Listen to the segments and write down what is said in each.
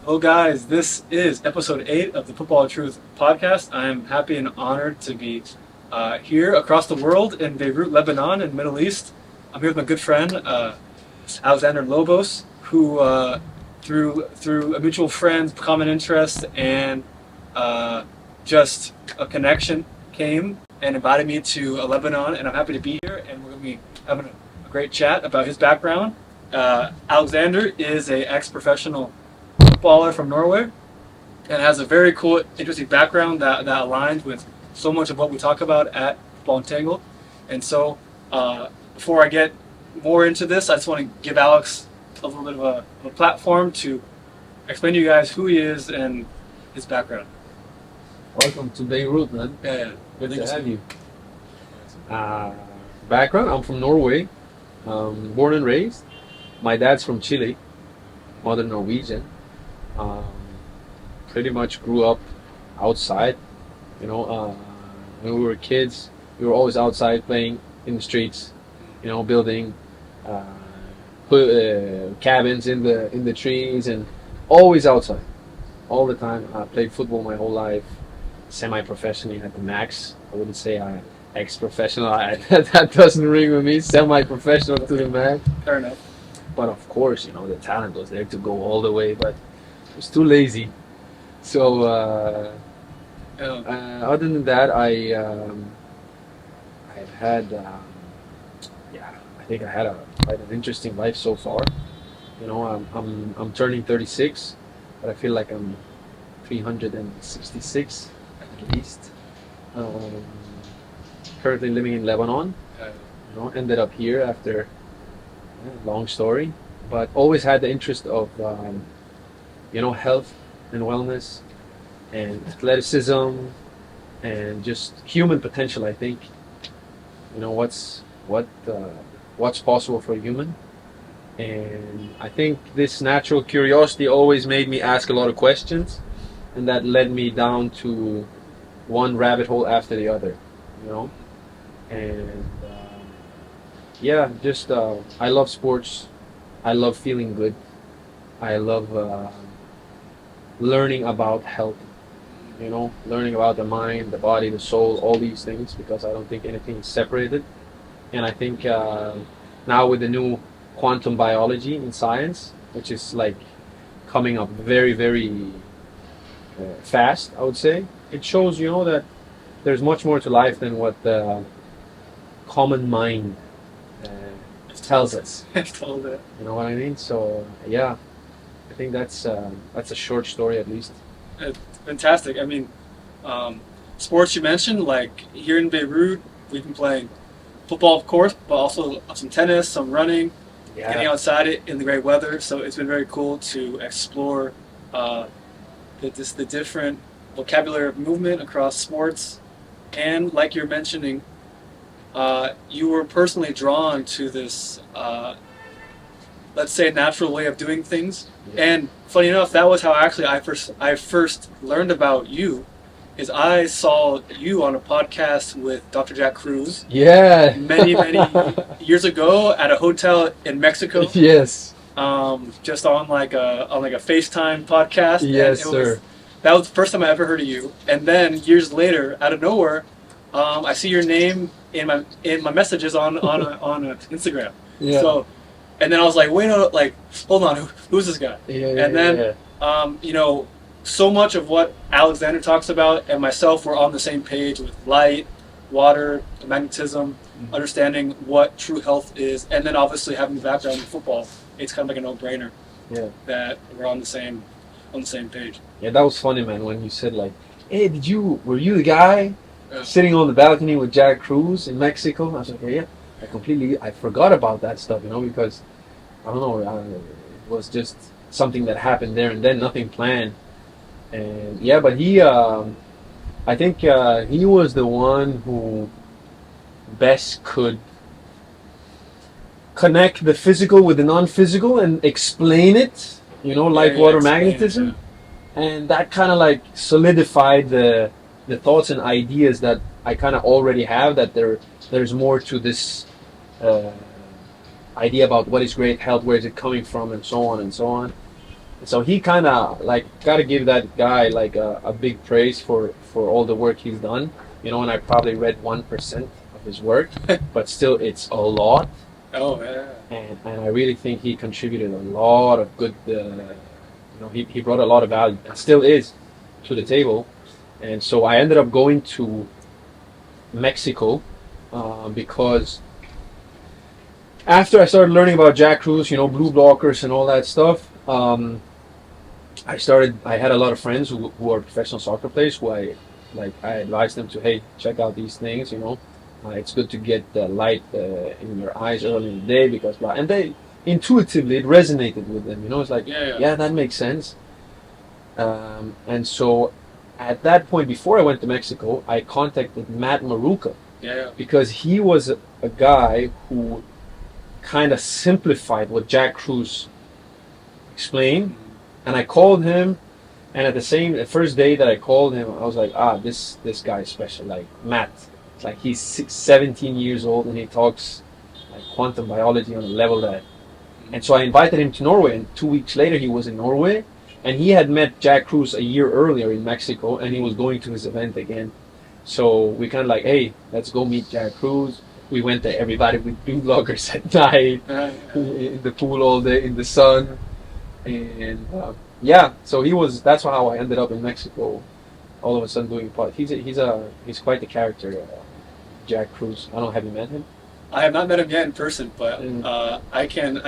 Hello, guys. This is episode 8 of the Football Truth podcast. I am happy and honored to be here across the world in Beirut, Lebanon, in the Middle East. I'm here with my good friend, Alexander Lobos, who, through a mutual friend, common interest, and just a connection, came and invited me to Lebanon, and I'm happy to be here, and we're going to be having a great chat about his background. Alexander is an ex-professional footballer from Norway and has a very cool, interesting background that aligns with so much of what we talk about at Football Entangled. And so, before I get more into this, I just want to give Alex a little bit of a platform to explain to you guys who he is and his background. Welcome to Beirut, man. Yeah. Good to have you. Background, I'm from Norway, born and raised. My dad's from Chile, mother Norwegian. Pretty much grew up outside. When we were kids, we were always outside playing in the streets. Building cabins in the trees, and always outside, all the time. I played football my whole life, semi-professionally at the max. I wouldn't say I ex-professional. That doesn't ring with me. Semi-professional to the max. Fair enough. But of course, the talent was there to go all the way, but I was too lazy. So other than that, I've had, I think I had quite an interesting life so far. I'm turning 36, but I feel like I'm 366 at least. Currently living in Lebanon. Ended up here after. Long story, but always had the interest of health and wellness and athleticism and just human potential. I think what's possible for a human, and I think this natural curiosity always made me ask a lot of questions, and that led me down to one rabbit hole after the other, and I love sports. I love feeling good. I love learning about health, learning about the mind, the body, the soul, all these things, because I don't think anything is separated. And I think now with the new quantum biology in science, which is like coming up very, very fast, I would say, it shows, that there's much more to life than what the common mind tells us. Told it. You know what I mean? So yeah, I think that's a short story at least. Fantastic. I mean, sports you mentioned, like here in Beirut, we've been playing football, of course, but also some tennis, some running, getting outside it in the great weather. So it's been very cool to explore the different vocabulary of movement across sports. And like you're mentioning, you were personally drawn to this, let's say, natural way of doing things. Yeah. And funny enough, that was how actually I first learned about you. Is I saw you on a podcast with Dr. Jack Cruz. Yeah. Many years ago at a hotel in Mexico. Yes. Just on like a FaceTime podcast. Yes, sir. That was the first time I ever heard of you. And then years later, out of nowhere, I see your name in my messages on Instagram. Yeah. So, and then I was like, wait, no, like, hold on, who's this guy? Yeah. And then, so much of what Alexander talks about and myself were on the same page with light, water, magnetism, understanding what true health is, and then obviously having a background in football, it's kind of like a no-brainer. Yeah. That we're on the same page. Yeah, that was funny, man. When you said like, hey, were you the guy sitting on the balcony with Jack Cruz in Mexico? I was like, yeah. I forgot about that stuff, because I don't know, it was just something that happened there and then, nothing planned. And yeah, but I think he was the one who best could connect the physical with the non-physical and explain it, water magnetism. It, and that kind of like solidified the thoughts and ideas that I kind of already have, that there's more to this idea about what is great health, where is it coming from, and so on and so on. So he kind of like got to give that guy like a big praise for all the work he's done. You know, and I probably read 1% of his work, but still it's a lot. Oh yeah. And I really think he contributed a lot of good. He brought a lot of value and still is to the table. And so I ended up going to Mexico because after I started learning about Jack Cruz, blue blockers and all that stuff, I had a lot of friends who are professional soccer players who I advised them to, hey, check out these things, it's good to get the light in your eyes early in the day because blah. And they intuitively, it resonated with them, it's like, yeah, that makes sense. And so at that point, before I went to Mexico, I contacted Matt Maruca because he was a guy who kind of simplified what Jack Cruz explained. And I called him, and the first day that I called him, I was like, this guy is special, like Matt. It's like he's 17 years old and he talks like quantum biology on a level that. And so I invited him to Norway, and 2 weeks later he was in Norway, and he had met Jack Cruz a year earlier in Mexico, and he was going to his event again. So we kind of like, hey, let's go meet Jack Cruz. We went there, everybody with blue blockers at night, in the pool all day in the sun. And so that's how I ended up in Mexico all of a sudden doing part. He's quite the character, Jack Cruz. I don't know, have you met him? I have not met him yet in person, but I can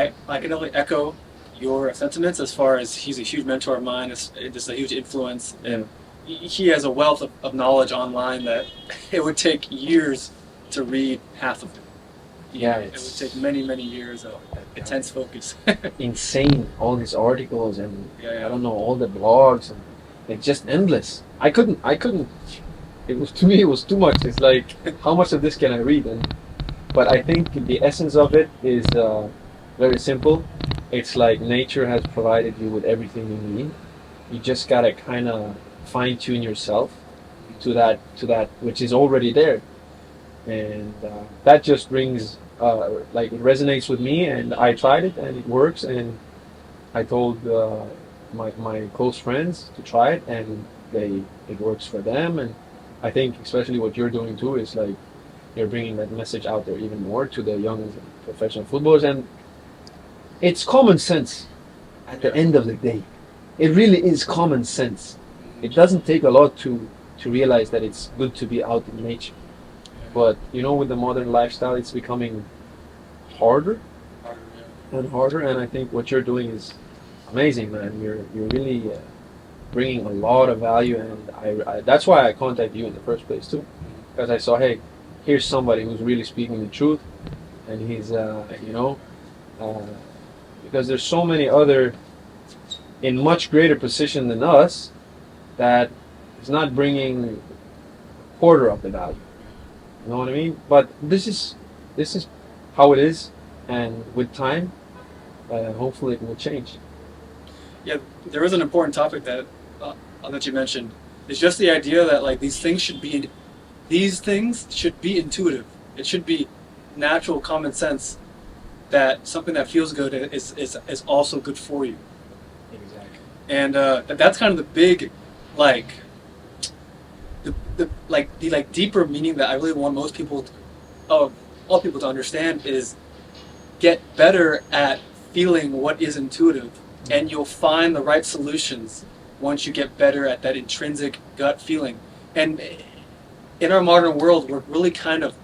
only echo your sentiments as far as he's a huge mentor of mine. It's just a huge influence, and he has a wealth of knowledge online that it would take years to read half of it. It would take many, many years of intense focus. Insane, all these articles and I don't know, all the blogs, and it's just endless. I couldn't. It was too much. It's like, how much of this can I read? But I think the essence of it is very simple. It's like nature has provided you with everything you need. You just gotta kind of fine tune yourself to that which is already there, and that just brings it resonates with me. And I tried it and it works. And I told my close friends to try it, and it works for them. And I think especially what you're doing too is like you're bringing that message out there even more to the young professional footballers. And it's common sense at the end of the day. It really is common sense. It doesn't take a lot to realize that it's good to be out in nature. But with the modern lifestyle, it's becoming harder and harder. And I think what you're doing is amazing, man. You're really bringing a lot of value, and I that's why I contacted you in the first place too, because I saw, hey, here's somebody who's really speaking the truth, and he's because there's so many other in much greater position than us that is not bringing a quarter of the value. You know what I mean? But this is how it is, and with time, hopefully it will change. Yeah, there is an important topic that you mentioned. It's just the idea that like these things should be intuitive. It should be natural, common sense. That something that feels good is also good for you. Exactly. And that's kind of the big, the deeper meaning that I really want all people to understand is get better at feeling what is intuitive, and you'll find the right solutions once you get better at that intrinsic gut feeling. And in our modern world, we're really kind of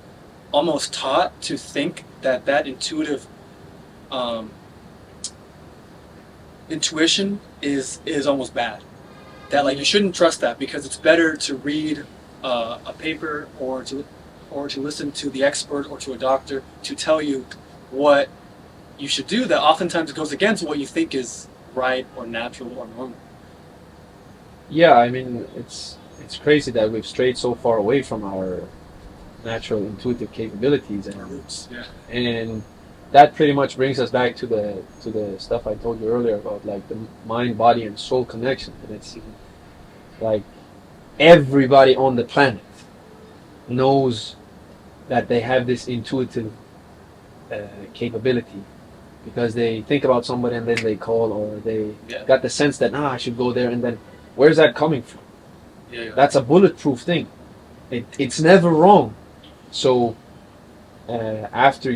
almost taught to think that intuitive intuition is almost bad. That like you shouldn't trust that because it's better to read a paper or to listen to the expert or to a doctor to tell you what you should do. That oftentimes goes against what you think is right or natural or normal. Yeah, I mean it's crazy that we've strayed so far away from our natural intuitive capabilities and roots. Yeah. And that pretty much brings us back to the stuff I told you earlier about like the mind, body, and soul connection. And it's like everybody on the planet knows that they have this intuitive capability, because they think about somebody and then they call, or they Yeah. got the sense that I should go there, and then where's that coming from? Yeah. That's a bulletproof thing. It's never wrong. So after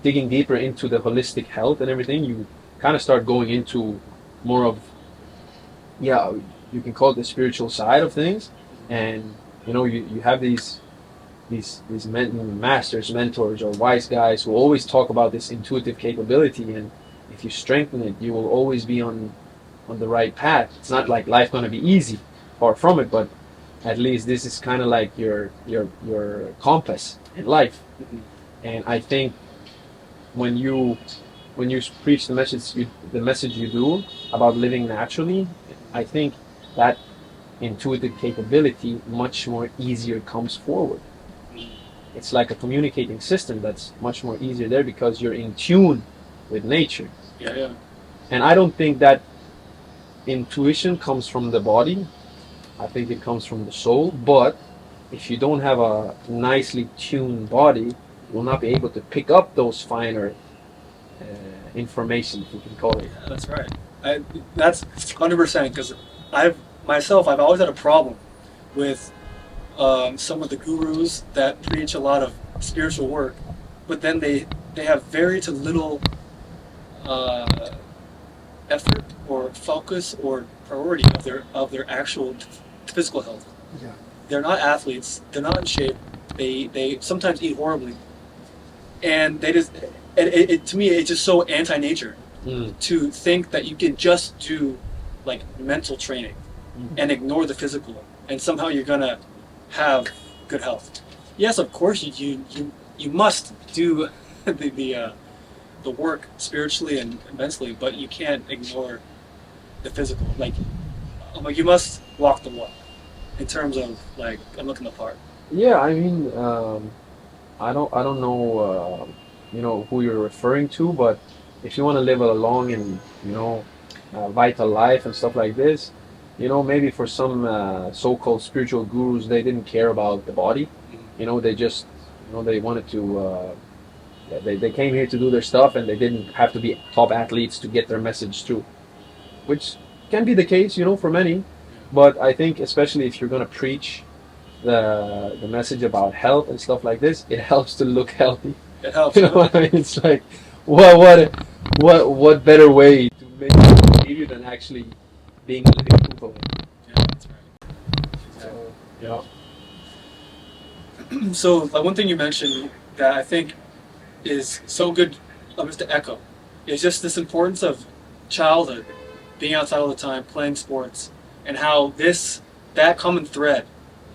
digging deeper into the holistic health and everything, you kind of start going into more of, yeah, you can call it the spiritual side of things, and you have these masters, mentors, or wise guys who always talk about this intuitive capability, and if you strengthen it, you will always be on the right path. It's not like life gonna be easy, far from it, but at least this is kind of like your compass in life. Mhm. And I think when you preach the message you do about living naturally, I think that intuitive capability much more easier comes forward. It's like a communicating system that's much more easier there because you're in tune with nature. Yeah. And I don't think that intuition comes from the body. I think it comes from the soul. But if you don't have a nicely tuned body, you will not be able to pick up those finer information, if you can call it. Yeah, that's right. That's 100% because I've always had a problem with some of the gurus that preach a lot of spiritual work, but then they have very to little effort or focus or priority of their actual physical health. Yeah. They're not athletes. They're not in shape. They sometimes eat horribly, and they just to me it's just so anti-nature to think that you can just do like mental training and ignore the physical, and somehow you're gonna have good health. Yes, of course you must do the work spiritually and mentally, but you can't ignore the physical. Like you must walk the walk in terms of like I'm looking the part. Yeah, I mean, I don't know, who you're referring to, but if you want to live a long and vital life and stuff like this, maybe for some so-called spiritual gurus, they didn't care about the body. They just, they wanted to. They came here to do their stuff, and they didn't have to be top athletes to get their message through, which can be the case, for many. But I think, especially if you're going to preach the message about health and stuff like this, it helps to look healthy. It helps. You know what I mean? It's like, what better way to make it believe you than actually being a living proof of it? Yeah, that's right. So, So, like one thing you mentioned that I think is so good, just to echo, is just this importance of childhood, being outside all the time, playing sports, and how that common thread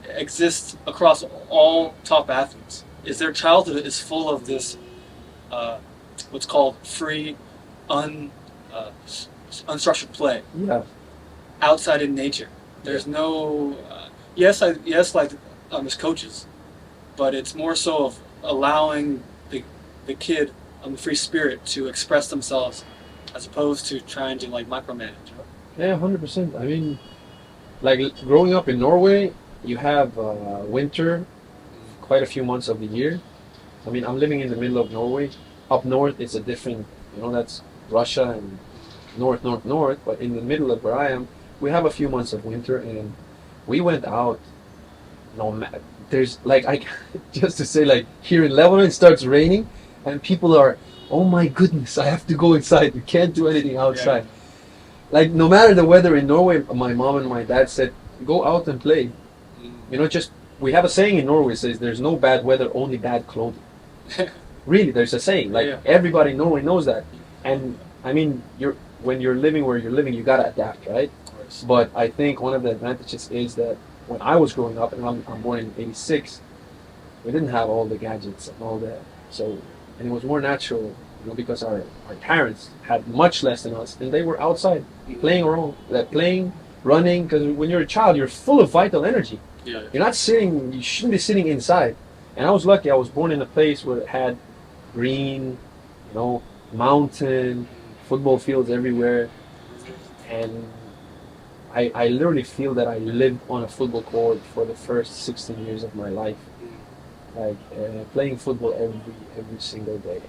exists across all top athletes. Is their childhood is full of this, what's called free, unstructured play yeah. outside in nature. There's no, like as coaches, but it's more so of allowing the kid, the free spirit to express themselves, as opposed to trying to like micromanage. Yeah, 100%. I mean, like growing up in Norway, you have winter quite a few months of the year. I mean, I'm living in the middle of Norway. Up north, it's a different, that's Russia and north. But in the middle of where I am, we have a few months of winter, and we went out. There's like just to say, like here in Lebanon, it starts raining, and people are, oh my goodness, I have to go inside. You can't do anything outside. Yeah. Like no matter the weather in Norway, my mom and my dad said, go out and play. Just we have a saying in Norway says there's no bad weather, only bad clothing. Really, there's a saying. Like everybody in Norway knows that. And I mean, when you're living where you're living, you gotta adapt, right? Of course. But I think one of the advantages is that when I was growing up, and I'm born in '86, we didn't have all the gadgets and all that. And it was more natural, because our parents had much less than us, and they were outside playing around, running. Because when you're a child, you're full of vital energy. Yeah. You're not sitting. You shouldn't be sitting inside. And I was lucky. I was born in a place where it had green, mountain, football fields everywhere, and I literally feel that I lived on a football court for the first 16 years of my life, like playing football every single day.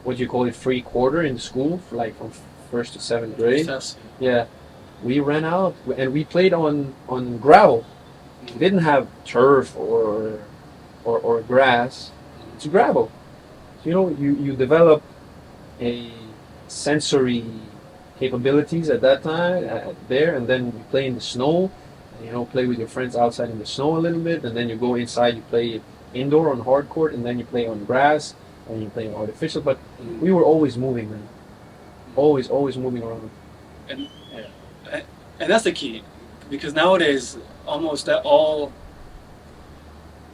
what you call it, free quarter in school, for like from first to seventh grade. Recess. Yeah, we ran out and we played on gravel. We didn't have turf or grass. It's gravel. So, you develop a sensory capabilities at that time there, and then you play in the snow. Play with your friends outside in the snow a little bit, and then you go inside. You play indoor on hard court, and then you play on grass, and you play on artificial. But we were always moving, man. Always moving around. And and that's the key, because nowadays almost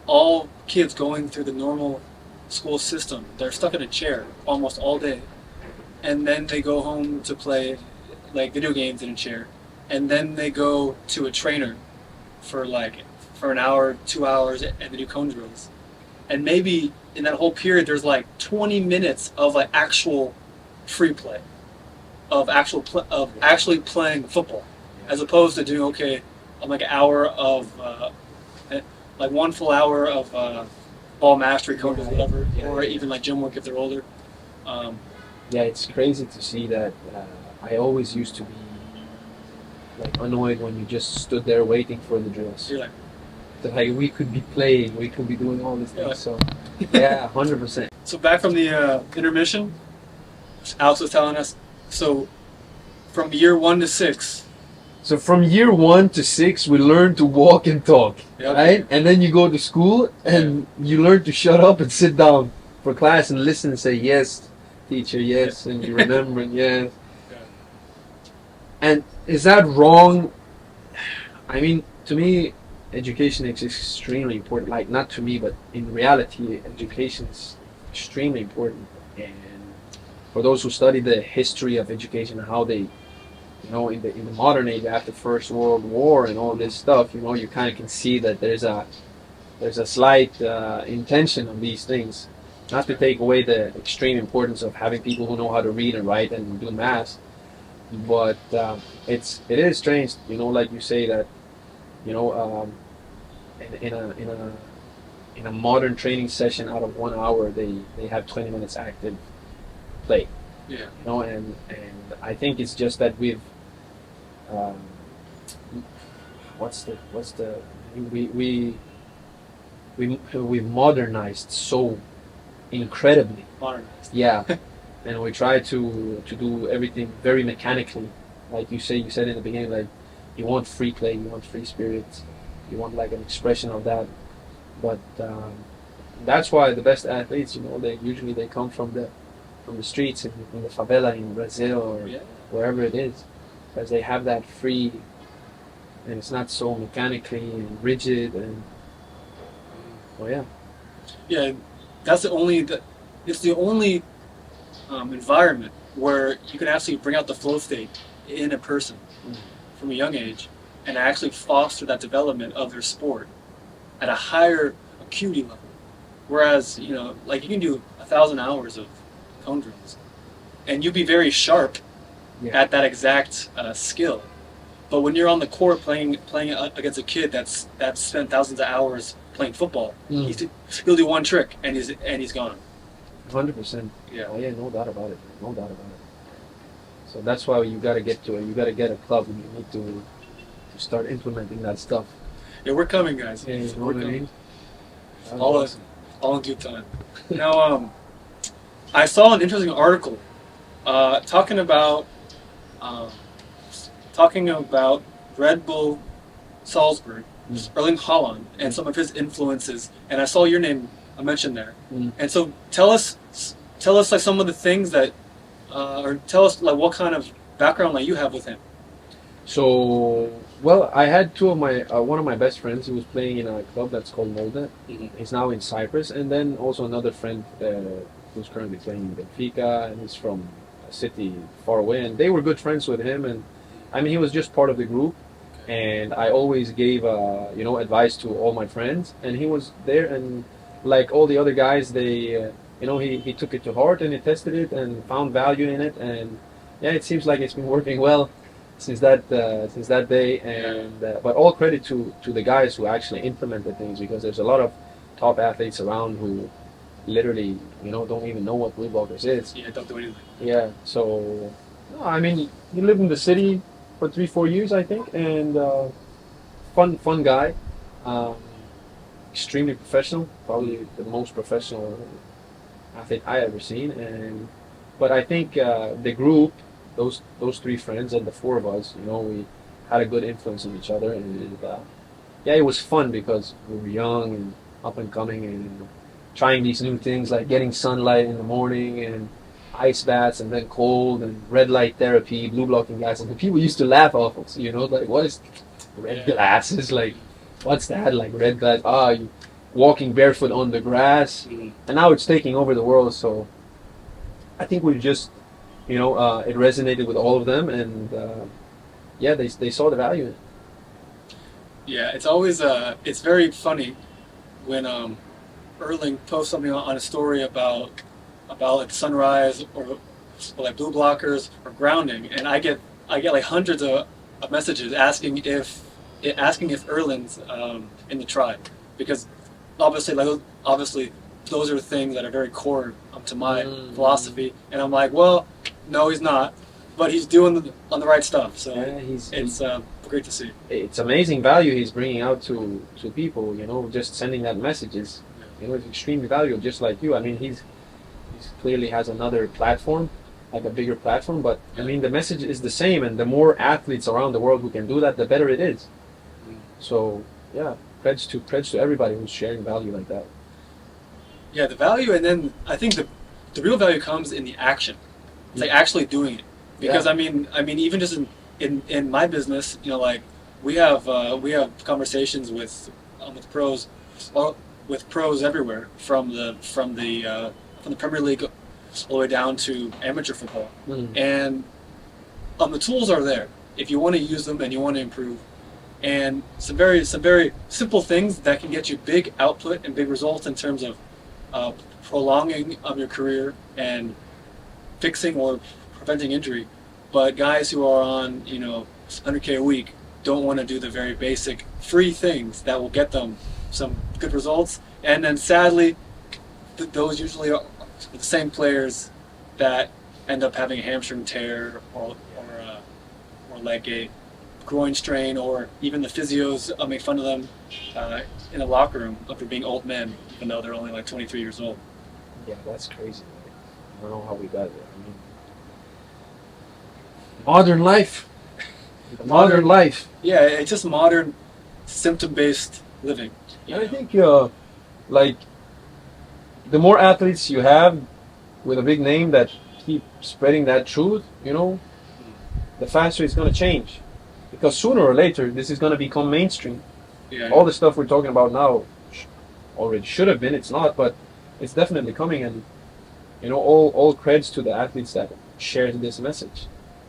all kids going through the normal school system, they're stuck in a chair almost all day, and then they go home to play like video games in a chair, and then they go to a trainer for an hour, 2 hours, and they do cone drills, and maybe in that whole period there's like 20 minutes of like actual free play, of actually playing football, as opposed to doing like an hour of like one full hour of ball mastery coaches, whatever, or even like gym work if they're older. Yeah, it's crazy to see that. I always used to be like annoyed when you just stood there waiting for the drills. You're Like we could be playing, we could be doing all these things. Yeah. So yeah, 100%. So back from the intermission, Alex was telling us. So from year 1 to 6. So from year 1 to 6, we learn to walk and talk, Yep. right? And then you go to school and you learn to shut up and sit down for class and listen and say yes, teacher, yes, and you remember and yes. Yeah. And is that wrong? I mean, to me, education is extremely important. Like, not to me, but in reality, education is extremely important. And for those who study the history of education and how they, in the modern age after First World War and all this stuff, you kind of can see that there's a slight intention on these things. Not to take away the extreme importance of having people who know how to read and write and do math, but it is strange, like you say that, in a modern training session, out of 1 hour, they have 20 minutes active play. Yeah. And I think it's just that we've we've modernized so incredibly. Modernized. Yeah. And we try to do everything very mechanically. Like you said in the beginning, like you want free play, you want free spirit, you want like an expression of that. But that's why the best athletes, they come from the streets in the favela in Brazil or wherever it is, because they have that free, and it's not so mechanically and rigid and Yeah, that's it's the only environment where you can actually bring out the flow state in a person from a young age and actually foster that development of their sport at a higher acuity level. Whereas, like you can do 1,000 hours of cone drills and you'll be very sharp at that exact skill. But when you're on the court playing against a kid that's spent thousands of hours playing football, he'll do one trick and he's gone. 100%. Yeah. Oh yeah, no doubt about it. No doubt about it. So that's why you gotta get to it. You gotta get a club, and you need to start implementing that stuff. Yeah, we're coming, guys. Yeah, you know We're what I coming. mean? That's All awesome. all in due time. Now, I saw an interesting article talking about Red Bull Salzburg, Erling Holland, and some of his influences. And I saw your name mentioned there. And so tell us like some of the things that, or tell us like what kind of background like you have with him. So, well, I had one of my best friends. He was playing in a club that's called Molde. He's now in Cyprus, and then also another friend who's currently playing in Benfica, and he's from a city far away. And they were good friends with him, and I mean, he was just part of the group. And I always gave advice to all my friends, and he was there, and like all the other guys, they he took it to heart and he tested it and found value in it, and yeah, it seems like it's been working well since that day. And but all credit to the guys who actually implemented things, because there's a lot of top athletes around who literally, don't even know what blue blockers is. Yeah, don't do anything. Yeah, so no, I mean, he lived in the city for 3-4 years, I think, and fun guy, um, extremely professional, probably the most professional athlete I ever seen. And but I think the group, those three friends and the four of us, we had a good influence on each other, and yeah, it was fun because we were young and up and coming and trying these new things like getting sunlight in the morning and ice baths and then cold and red light therapy, blue blocking glasses. And people used to laugh off us, like what is red glasses? Like what's that? Like red glass? You walking barefoot on the grass. And now it's taking over the world. So I think we just, it resonated with all of them, and yeah, they saw the value in it. Yeah, it's always it's very funny when Erling posts something on a story about like sunrise or like blue blockers or grounding, and I get like hundreds of messages asking if Erling's in the tribe, because obviously those are things that are very core to my philosophy, and I'm like, well, no, he's not, but he's doing on the right stuff. So yeah, it's great to see. It's amazing value he's bringing out to people. Just sending that message is, it's extremely valuable. Just like you, I mean, he's clearly has another platform, like a bigger platform, but I mean, the message is the same, and the more athletes around the world who can do that, the better it is. So yeah, creds to everybody who's sharing value like that. Yeah, the value, and then I think the real value comes in the action. It's like actually doing it, because I mean even just in my business, like we have conversations with pros, with pros everywhere, from the Premier League all the way down to amateur football, and the tools are there if you want to use them and you want to improve, and some very simple things that can get you big output and big results in terms of prolonging of your career and fixing or preventing injury. But guys who are on 100K a week don't want to do the very basic free things that will get them some good results, and then sadly those usually are the same players that end up having a hamstring tear or like a groin strain, or even the physios make fun of them in the locker room for being old men, even though they're only like 23 years old. Yeah, that's crazy. I don't know how we got there. I mean, modern life. Modern life. Yeah, it's just modern symptom-based living. And I think like the more athletes you have with a big name that keep spreading that truth, the faster it's going to change. Because sooner or later, this is going to become mainstream. Yeah. All the stuff we're talking about now already should have been. It's not, but it's definitely coming. And all creds to the athletes that shared this message.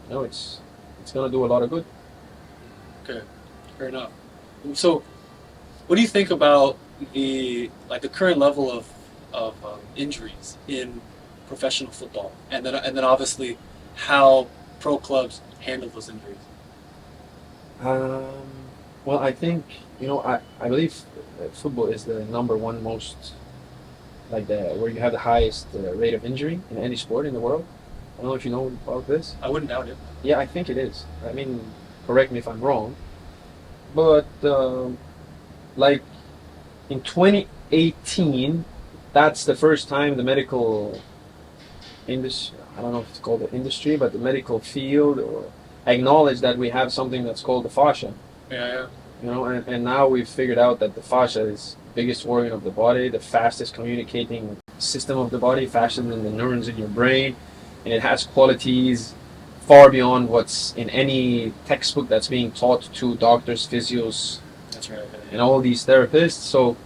It's going to do a lot of good. Okay, fair enough. So, what do you think about the current level of injuries in professional football, and then obviously how pro clubs handle those injuries? Well, I think I believe football is the number one most where you have the highest rate of injury in any sport in the world. I don't know if you know about this. I wouldn't doubt it. Yeah, I think it is. I mean, correct me if I'm wrong, but like in 2018, that's the first time the medical industry, I don't know if it's called the industry, but the medical field, or acknowledged that we have something that's called the fascia. Yeah. And now we've figured out that the fascia is the biggest organ of the body, the fastest communicating system of the body, faster than the neurons in your brain, and it has qualities far beyond what's in any textbook that's being taught to doctors, physios, that's right, and all these therapists. So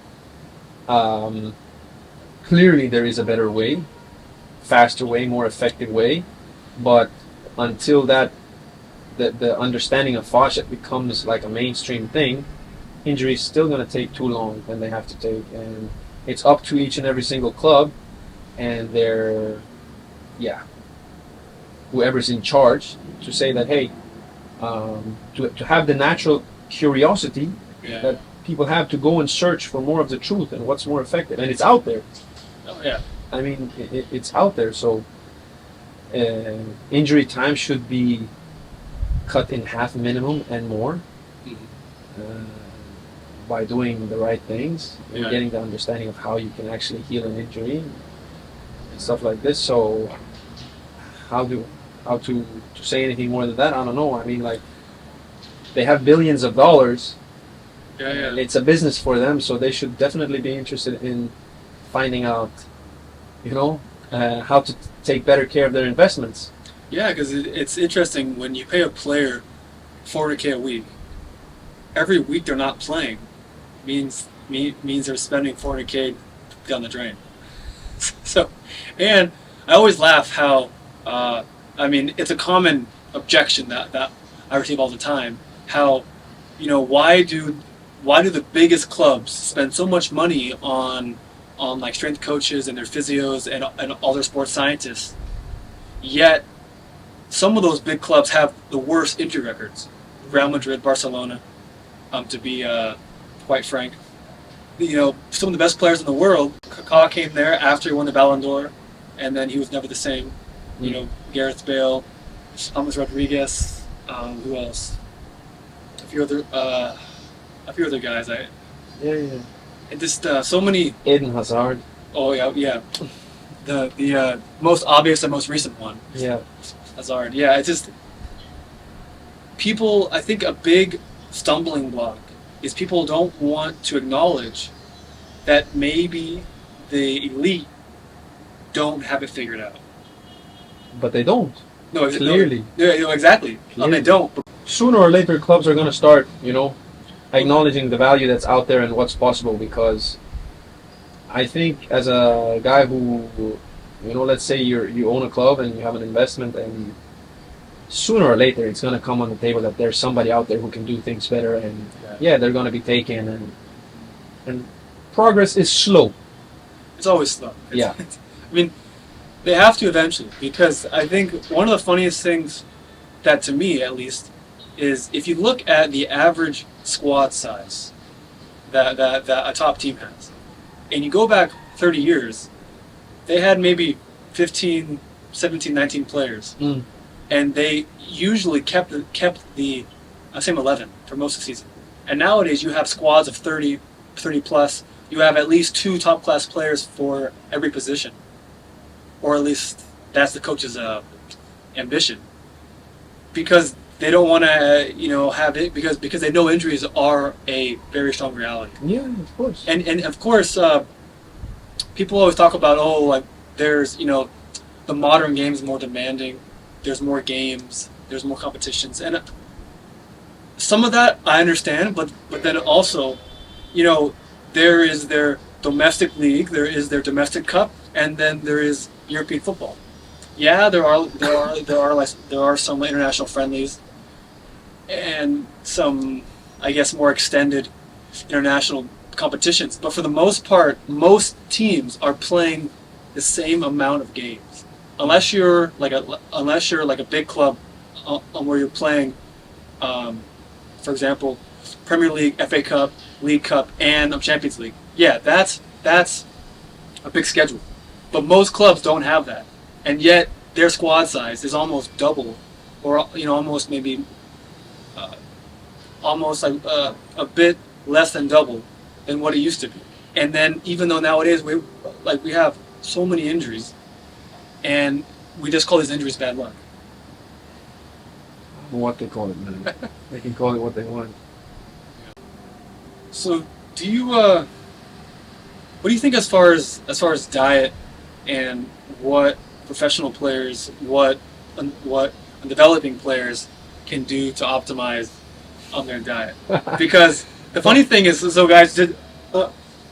clearly there is a better way, faster way, more effective way, but until that the understanding of fascia becomes like a mainstream thing, injury is still going to take too long than they have to take, and it's up to each and every single club and whoever's in charge to say that, hey, to have the natural curiosity that people have to go and search for more of the truth and what's more effective, and it's out there. Oh yeah. I mean, it's out there. So injury time should be cut in half minimum and more Mhm. uh, by doing the right things and Yeah. getting the understanding of how you can actually heal an injury and stuff like this. So how do how to say anything more than that? I don't know. I mean, like they have billions of dollars. Yeah, yeah. It's a business for them, so they should definitely be interested in finding out, how to take better care of their investments. Yeah, because it's interesting when you pay a player $400K a week. Every week they're not playing means they're spending $400K down the drain. So, and I always laugh how I mean it's a common objection that I receive all the time. How why do the biggest clubs spend so much money on like strength coaches and their physios and all their sports scientists, yet some of those big clubs have the worst injury records. Real Madrid, Barcelona, to be quite frank. Some of the best players in the world. Kaká came there after he won the Ballon d'Or, and then he was never the same. Gareth Bale, James Rodriguez, who else? A few other guys. Yeah. And just so many. Eden Hazard. Oh yeah. The most obvious and most recent one. Yeah. Hazard. Yeah, it's just people. I think a big stumbling block is people don't want to acknowledge that maybe the elite don't have it figured out. But they don't. No, Clearly. No, exactly. Clearly. They don't. Sooner or later, clubs are going to start, acknowledging the value that's out there and what's possible. Because I think, as a guy who, let's say you own a club and you have an investment, and sooner or later it's going to come on the table that there's somebody out there who can do things better, and they're going to be taken, and progress is slow. It's always slow. Yeah. I mean, they have to eventually, because I think one of the funniest things that, to me at least, is if you look at the average squad size that a top team has, and you go back 30 years, they had maybe 15, 17, 19 players, and they usually kept the same 11 for most of the season. And nowadays you have squads of 30 plus. You have at least 2 top class players for every position, or at least that's the coach's ambition, because they don't want to have it because they know injuries are a very strong reality. Yeah, of course. And of course, people always talk about there's the modern game is more demanding. There's more games. There's more competitions, and some of that I understand. But then also, there is their domestic league, there is their domestic cup, and then there is European football. Yeah, there are some international friendlies, and some, I guess, more extended international competitions. But for the most part, most teams are playing the same amount of games, unless you're like a big club, where you're playing, for example, Premier League, FA Cup, League Cup, and Champions League. Yeah, that's a big schedule. But most clubs don't have that, and yet their squad size is almost double, or almost maybe, almost like a bit less than double than what it used to be. And then even though nowadays we have so many injuries, and we just call these injuries bad luck. What they call it, man. They can call it what they want. So, do you what do you think as far as diet and what professional players, what developing players can do to optimize on their diet? Because the funny thing is, so guys, I'm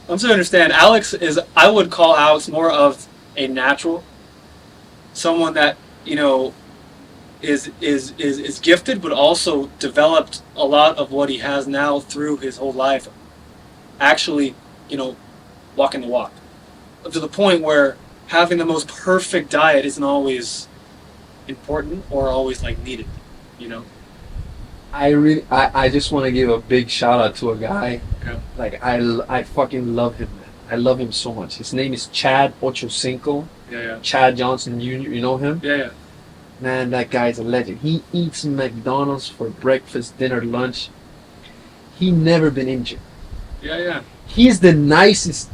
supposed to understand. I would call Alex more of a natural, someone that is gifted, but also developed a lot of what he has now through his whole life, actually, walking the walk, to the point where having the most perfect diet isn't always important or always needed. I just want to give a big shout out to a guy. Yeah. I fucking love him, man. I love him so much. His name is Chad Ochocinco. Yeah. Chad Johnson Jr. You know him? Yeah. Man, that guy's a legend. He eats McDonald's for breakfast, dinner, lunch. He never been injured. Yeah. He's the nicest.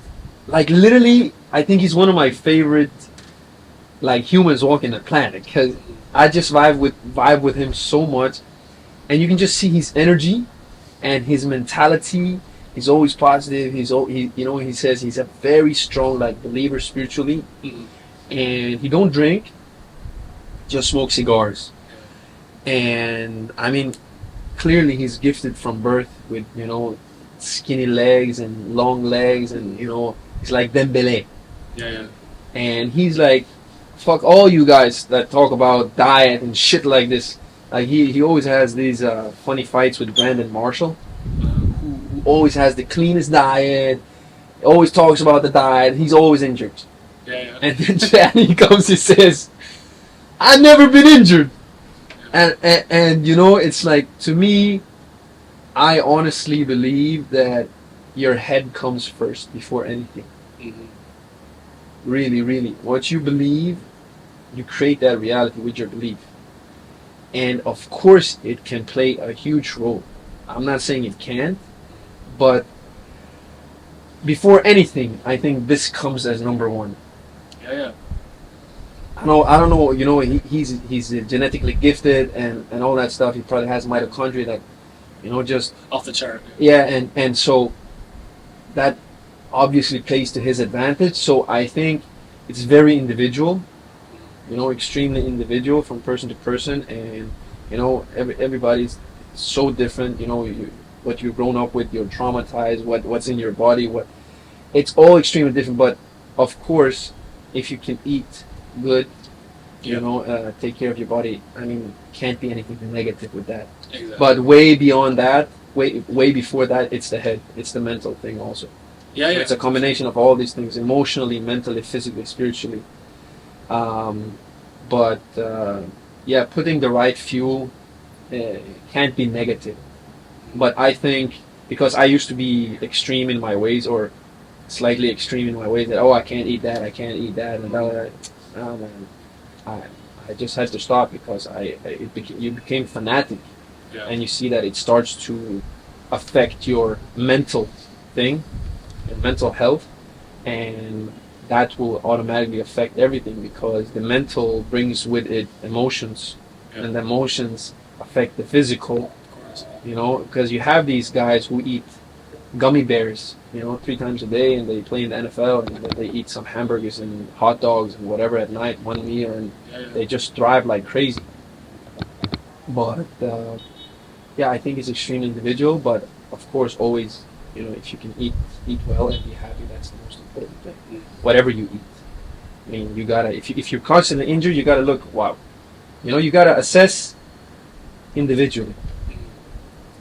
Like literally, I think he's one of my favorite like humans walking the planet because I just vibe with him so much, and you can just see his energy and his mentality. He's always positive. He says he's a very strong like believer spiritually, and he don't drink, just smoke cigars. And I mean, clearly he's gifted from birth with skinny legs and long legs, and he's like Dembele. Yeah. And he's like, fuck all you guys that talk about diet and shit like this. Like he always has these funny fights with Brandon Marshall, who always has the cleanest diet, always talks about the diet. He's always injured. Yeah. And then Chad, he comes, he says, I've never been injured. And it's like, to me, I honestly believe that your head comes first before anything. Really, really. What you believe, you create that reality with your belief. And of course, it can play a huge role. I'm not saying it can't, but before anything, I think this comes as number one. Yeah. I don't know. He's genetically gifted and all that stuff. He probably has mitochondria that, just off the chart. Yeah, and so that obviously plays to his advantage. So I think it's very individual, extremely individual from person to person, and everybody's so different. What you've grown up with, you're traumatized, what's in your body, it's all extremely different. But of course, if you can eat good, take care of your body, I mean, can't be anything negative with that. Exactly. But way beyond that, way before that, it's the head, it's the mental thing also. Yeah. It's a combination of all these things: emotionally, mentally, physically, spiritually. But putting the right fuel can't be negative. But I think because I used to be extreme in my ways, or slightly extreme in my ways, that I can't eat that, and oh man, I just had to stop because you became fanatic, and you see that it starts to affect your mental thing, your mental health, and that will automatically affect everything because the mental brings with it emotions, and the emotions affect the physical. Because you have these guys who eat gummy bears, 3 times a day, and they play in the NFL, and they eat some hamburgers and hot dogs and whatever at night, one meal, and they just thrive like crazy. But I think it's extremely individual. But of course, always, if you can eat well and be happy, that's the most important thing. Whatever you eat, I mean, you gotta. If you're constantly injured, you gotta look. Wow, you gotta assess individually.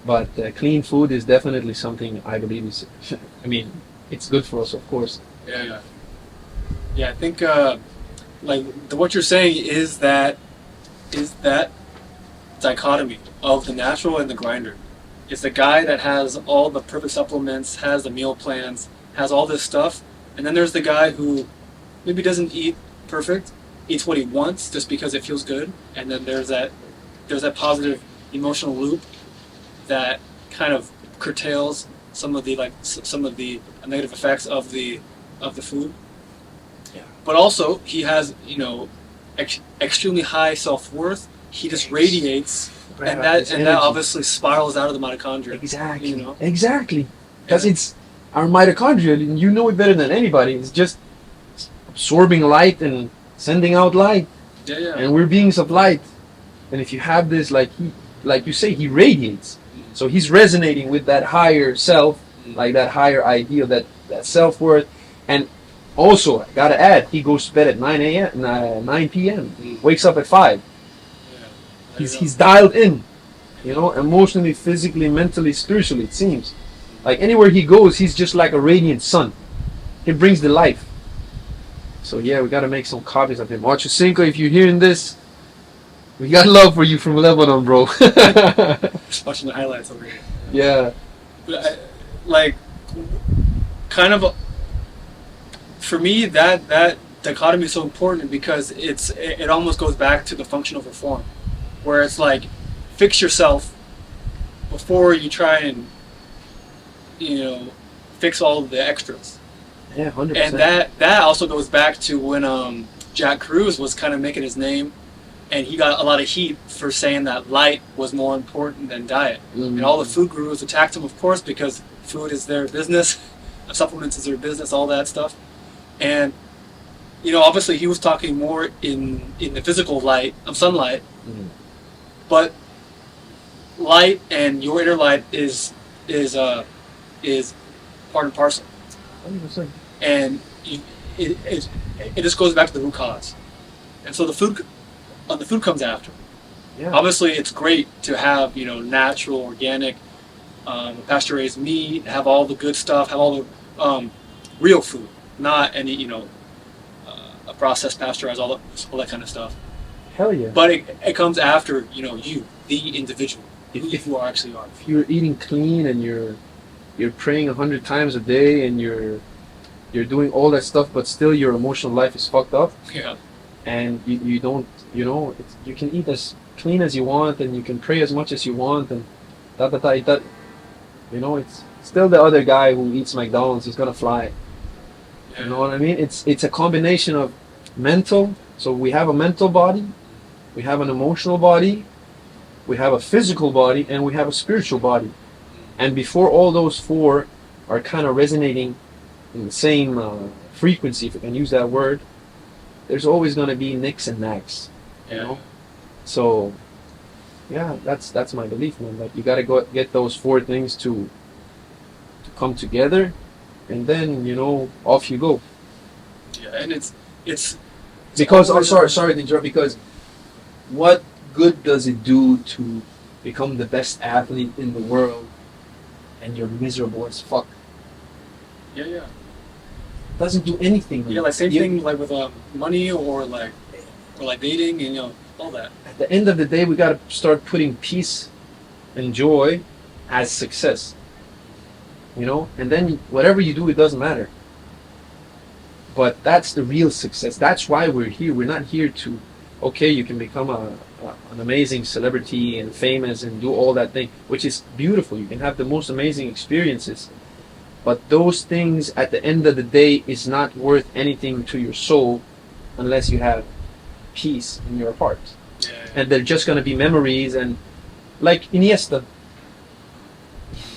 But clean food is definitely something I believe is. I mean, it's good for us, of course. Yeah. I think what you're saying is that dichotomy of the natural and the grinder. It's the guy that has all the perfect supplements, has the meal plans, has all this stuff, and then there's the guy who maybe doesn't eat perfect, eats what he wants just because it feels good, and then there's that positive emotional loop that kind of curtails some of the negative effects of the food. Yeah. But also he has extremely high self-worth. He just radiates, and that obviously spirals out of the mitochondria. Exactly. Exactly. Because it's our mitochondria. You know it better than anybody. It's just absorbing light and sending out light. Yeah. And we're beings of light. And if you have this, like you say, he radiates. So he's resonating with that higher self, like that higher ideal, that self-worth. And also, I gotta add, he goes to bed at 9 p.m., wakes up at 5. He's dialed in, emotionally, physically, mentally, spiritually, it seems. Like anywhere he goes, he's just like a radiant sun. He brings the life. So we gotta make some copies of him. Ochocinco, if you're hearing this, we got love for you from Lebanon, bro. Watching the highlights over here. Yeah. Kind of for me, that dichotomy is so important because it almost goes back to the functional reform, where it's like fix yourself before you try and fix all the extras. Yeah, 100%. And that also goes back to when Jack Cruz was kind of making his name, and he got a lot of heat for saying that light was more important than diet. Mm-hmm. And all the food gurus attacked him, of course, because food is their business, supplements is their business, all that stuff. And obviously he was talking more in the physical light of sunlight, Mm-hmm. but light and your inner light is part and parcel. 100%. And it just goes back to the root cause. And so the food comes after. Yeah. Obviously, it's great to have natural, organic, pasture-raised meat, have all the good stuff, have all the real food, not any a processed, pasteurized, all that kind of stuff. Hell yeah. But it comes after you, the individual, if you actually are. If you're eating clean and you're praying 100 times a day and you're doing all that stuff, but still your emotional life is fucked up. Yeah. And you don't, you can eat as clean as you want and you can pray as much as you want and it's still the other guy who eats McDonald's is gonna fly. Yeah. You know what I mean? It's a combination of mental. So we have a mental body, we have an emotional body, we have a physical body, and we have a spiritual body. And before all those four are kind of resonating in the same frequency, if I can use that word, there's always going to be nicks and knacks. Yeah. So, yeah, that's my belief, man. Like you got to get those four things to come together, and then off you go. Yeah, and it's because sorry to interrupt. Because what good does it do to become the best athlete in the world and you're miserable as fuck? Yeah. Doesn't do anything. Yeah, like same thing like with money or dating and all that. At the end of the day, we got to start putting peace and joy as success. And then whatever you do, it doesn't matter. But that's the real success. That's why we're here. We're not here to, okay, you can become an amazing celebrity and famous and do all that thing, which is beautiful. You can have the most amazing experiences. But those things at the end of the day is not worth anything to your soul unless you have peace in your heart. Yeah. And they're just going to be memories. And like Iniesta,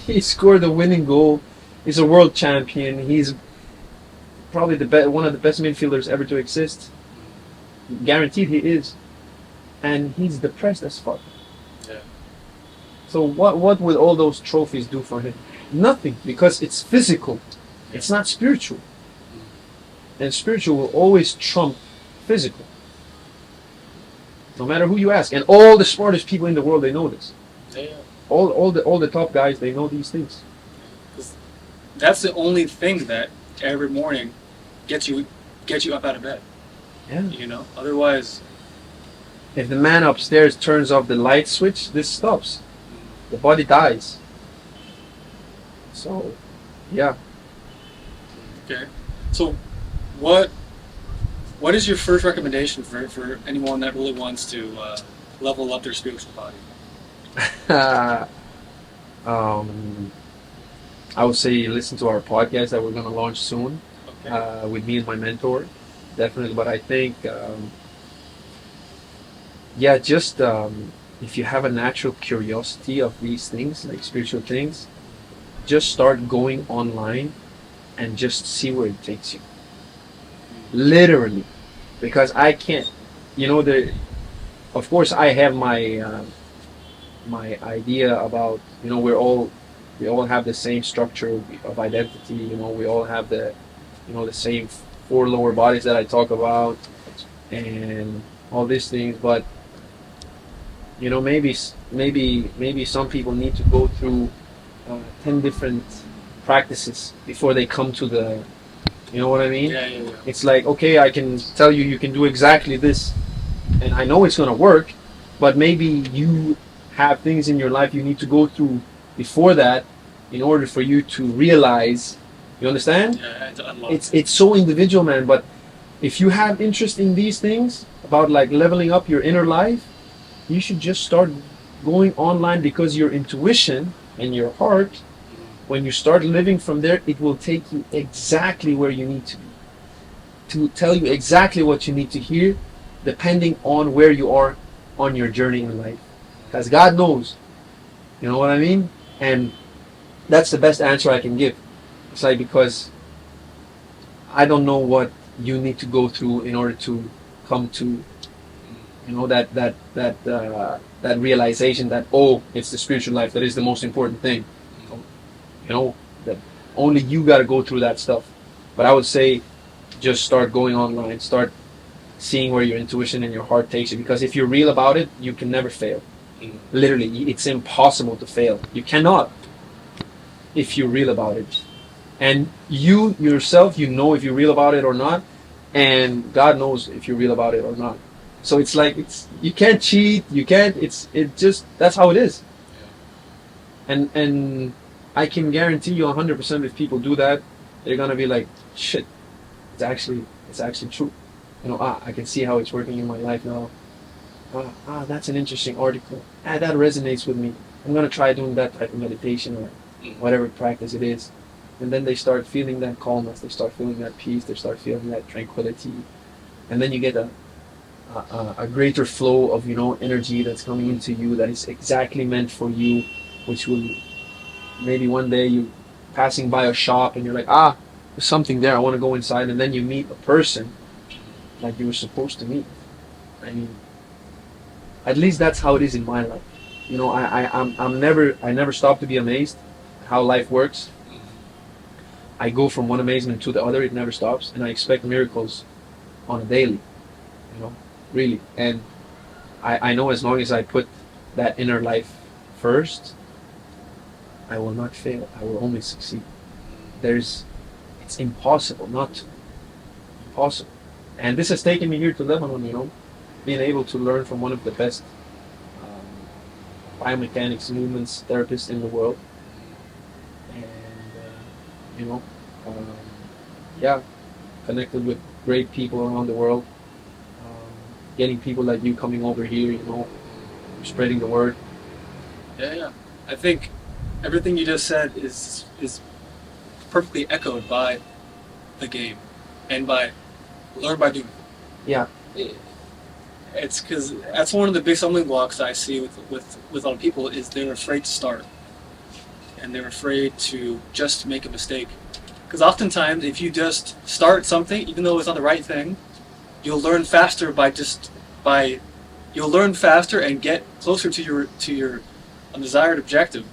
he scored the winning goal. He's a world champion. He's probably one of the best midfielders ever to exist. Guaranteed he is. And he's depressed as fuck. Yeah. So what would all those trophies do for him? Nothing, because it's physical. It's not spiritual. And spiritual will always trump physical. No matter who you ask. And all the smartest people in the world, they know this. Yeah. All the top guys, they know these things. That's the only thing that every morning gets you up out of bed. Yeah. Otherwise, if the man upstairs turns off the light switch, this stops. The body dies. So, yeah. Okay. So, what is your first recommendation for anyone that really wants to level up their spiritual body? I would say listen to our podcast that we're going to launch soon. Okay. With me and my mentor, definitely. But I think, if you have a natural curiosity of these things, like spiritual things, just start going online and just see where it takes you. Literally. Because I can't, of course I have my idea about, we all have the same structure of identity, we all have the same four lower bodies that I talk about and all these things, but maybe some people need to go through 10 different practices before they come to the, you know what I mean? Yeah. It's like, okay, I can tell you can do exactly this and I know it's going to work, but maybe you have things in your life you need to go through before that in order for you to realize You understand? Yeah, to unlock. It's so individual, man. But if you have interest in these things about like leveling up your inner life, you should just start going online, because your intuition and your heart, when you start living from there, it will take you exactly where you need to be, to tell you exactly what you need to hear, depending on where you are on your journey in life. Because God knows, you know what I mean? And that's the best answer I can give. It's like, because I don't know what you need to go through in order to come to, you know, that realization that, oh, it's the spiritual life that is the most important thing. You know, that only you got to go through that stuff. But I would say, just start going online, start seeing where your intuition and your heart takes you. Because if you're real about it, you can never fail. Literally, it's impossible to fail. You cannot, if you're real about it. And you yourself, you know if you're real about it or not, and God knows if you're real about it or not. So it's like, you can't cheat, you can't. It just, that's how it is. And I can guarantee you 100%, if people do that, they're gonna be like, shit, it's actually true. You know, I can see how it's working in my life now. That's an interesting article. That resonates with me. I'm gonna try doing that type of meditation or whatever practice it is. And then they start feeling that calmness, they start feeling that peace, they start feeling that tranquility, and then you get a greater flow of, you know, energy that's coming into you that is exactly meant for you, which will, maybe one day you passing by a shop and you're like, there's something there, I want to go inside, and then you meet a person like you were supposed to meet. I mean, at least that's how it is in my life. You know, I never stop to be amazed how life works. I go from one amazement to the other, it never stops, and I expect miracles on a daily, you know, really. And I know, as long as I put that inner life first, I will not fail, I will only succeed. It's impossible not to. Impossible. And this has taken me here to Lebanon, you know, being able to learn from one of the best biomechanics, movements, therapists in the world. And you know, yeah, connected with great people around the world, getting people like you coming over here, you know, spreading the word. Yeah. I think everything you just said is perfectly echoed by the game, and by learn by doing. Yeah. It's because that's one of the big stumbling blocks I see with a lot of people, is they're afraid to start, and they're afraid to just make a mistake. Because oftentimes, if you just start something, even though it's not the right thing, you'll learn faster you'll learn faster and get closer to your desired objective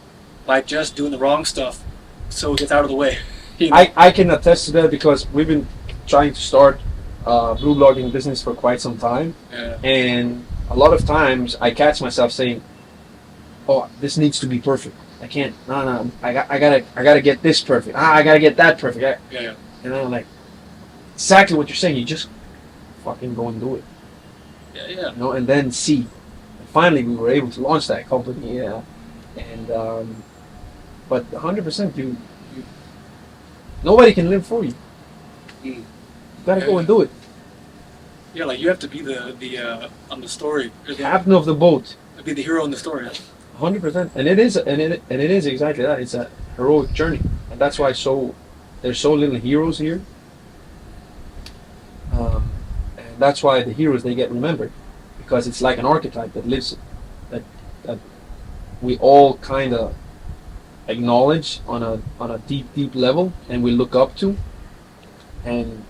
by just doing the wrong stuff, so it gets out of the way. You know? I can attest to that, because we've been trying to start blue blogging business for quite some time, and a lot of times I catch myself saying, "Oh, this needs to be perfect. I can't. No. I gotta get this perfect. I gotta get that perfect." Yeah. And I'm like, exactly what you're saying. You just fucking go and do it. Yeah. You know, and then see. And finally, we were able to launch that company. Yeah. And but 100%, you nobody can live for you. You gotta go and do it. Yeah, like you have to be the on the story. Captain of the boat. Be the hero in the story. 100%, and it is exactly that. It's a heroic journey, and that's why there's so little heroes here, and that's why the heroes, they get remembered, because it's like an archetype that lives, that we all kind of acknowledge on a deep level, and we look up to, and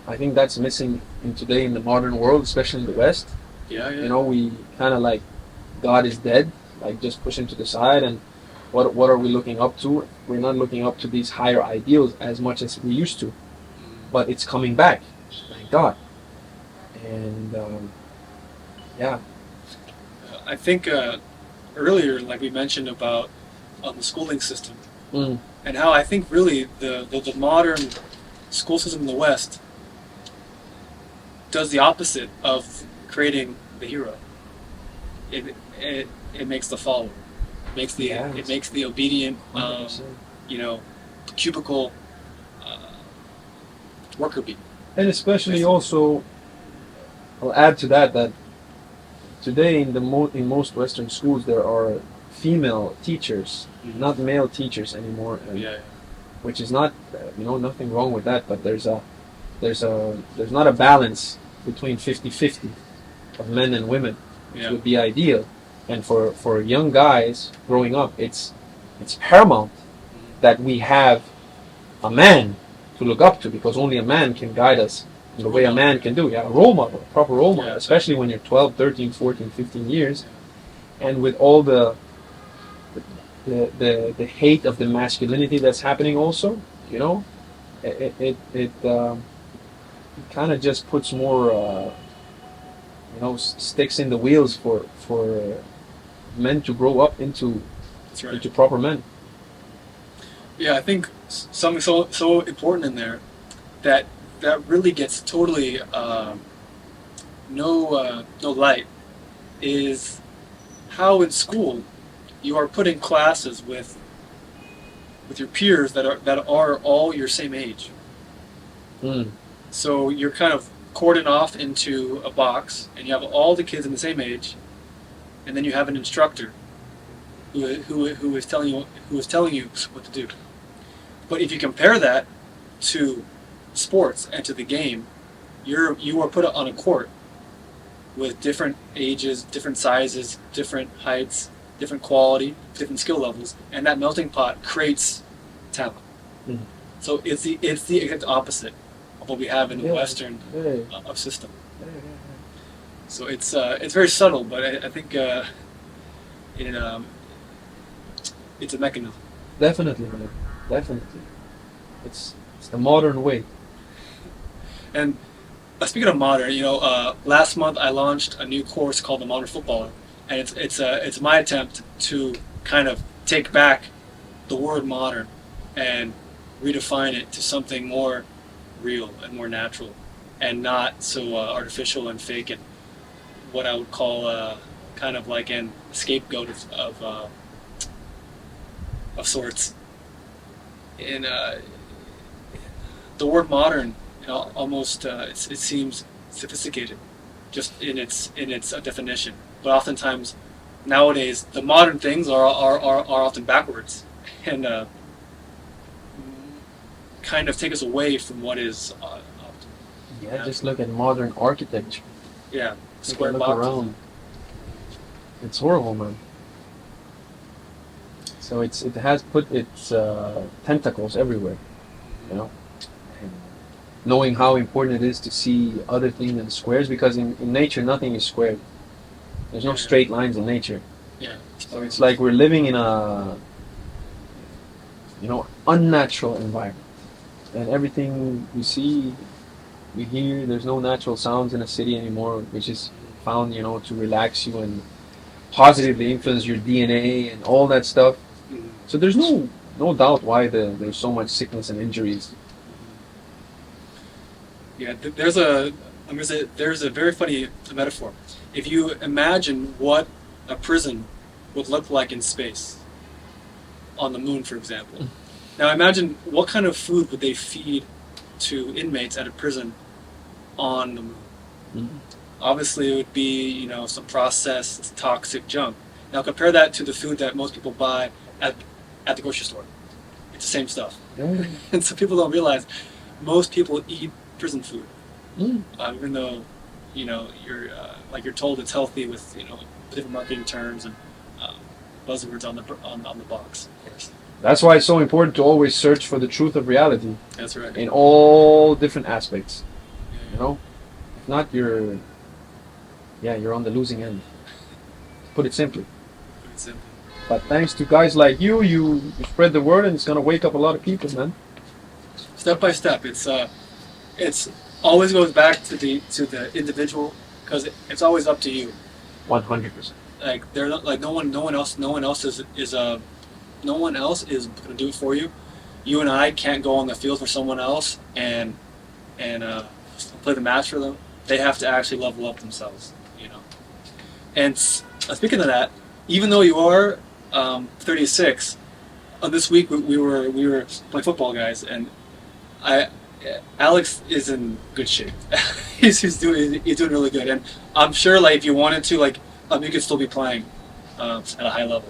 I think that's missing in today in the modern world, especially in the West. Yeah. You know, we kind of like, God is dead. Like, just push him to the side, and what are we looking up to? We're not looking up to these higher ideals as much as we used to, but it's coming back, thank God. And yeah, I think earlier, like we mentioned about the schooling system, and how I think really the modern school system in the West does the opposite of creating the hero. It makes the follower. It makes the obedient, cubicle worker bee. And especially also, I'll add to that today in most Western schools there are female teachers, not male teachers anymore, and, Yeah. which is not nothing wrong with that, but there's not a balance between 50-50 of men and women, which Yeah. would be ideal. And for young guys growing up, it's paramount that we have a man to look up to, because only a man can guide us in the way a man can do. Yeah, a role model, a proper role model, Yeah. especially when you're 12, 13, 14, 15 years, and with all the hate of the masculinity that's happening also, it kind of just puts more sticks in the wheels for men to grow up into That's right. into proper men. Yeah, I think something so important in there that really gets totally no light is how in school you are put in classes with your peers that are all your same age. Mm. So you're kind of cordoned off into a box, and you have all the kids in the same age, and then you have an instructor who is telling you what to do. But if you compare that to sports and to the game, you are put on a court with different ages, different sizes, different heights, different quality, different skill levels, and that melting pot creates talent. Mm. So it's the exact opposite of what we have in the Western system. So it's very subtle, but I think it's a mechanism. Definitely, man. Definitely. It's the modern way. And speaking of modern, last month I launched a new course called the Modern Footballer, and it's my attempt to kind of take back the word modern and redefine it to something more real and more natural, and not so artificial and fake, and what I would call kind of like an scapegoat of sorts. In the word modern, almost it seems sophisticated, just in its definition. But oftentimes, nowadays, the modern things are often backwards, and kind of take us away from what is. Just look at modern architecture. Yeah, square look boxes. around. It's horrible, man. So it has put its tentacles everywhere, And knowing how important it is to see other things than squares, because in nature nothing is square. There's no straight lines in nature. Yeah. So it's like we're living in a unnatural environment, and everything we see, we hear. There's no natural sounds in a city anymore, which is found to relax you and positively influence your DNA and all that stuff. Mhm. So there's no doubt why there's so much sickness and injuries. Yeah, there's a very funny metaphor. If you imagine what a prison would look like in space, on the moon, for example. Now imagine what kind of food would they feed to inmates at a prison on the moon. Mm-hmm. Obviously, it would be some processed toxic junk. Now compare that to the food that most people buy at the grocery store. It's the same stuff. Yeah. And so people don't realize most people eat prison food, Mm. even though you're told it's healthy with different marketing terms and buzzwords on the box. Of course. That's why it's so important to always search for the truth of reality That's right. in all different aspects. Yeah. If not, you're on the losing end. To put it simply. Pretty simple. But thanks to guys like you spread the word, and it's gonna wake up a lot of people, man. Step by step, it's always goes back to the individual, because it's always up to you. 100%. Like they're not, like no one else is no one else is going to do it for you. You and I can't go on the field for someone else and play the match for them. They have to actually level up themselves, And speaking of that, even though you are 36, this week we were playing football, guys, and Alex is in good shape. He's doing really good, and I'm sure like if you wanted to you could still be playing at a high level.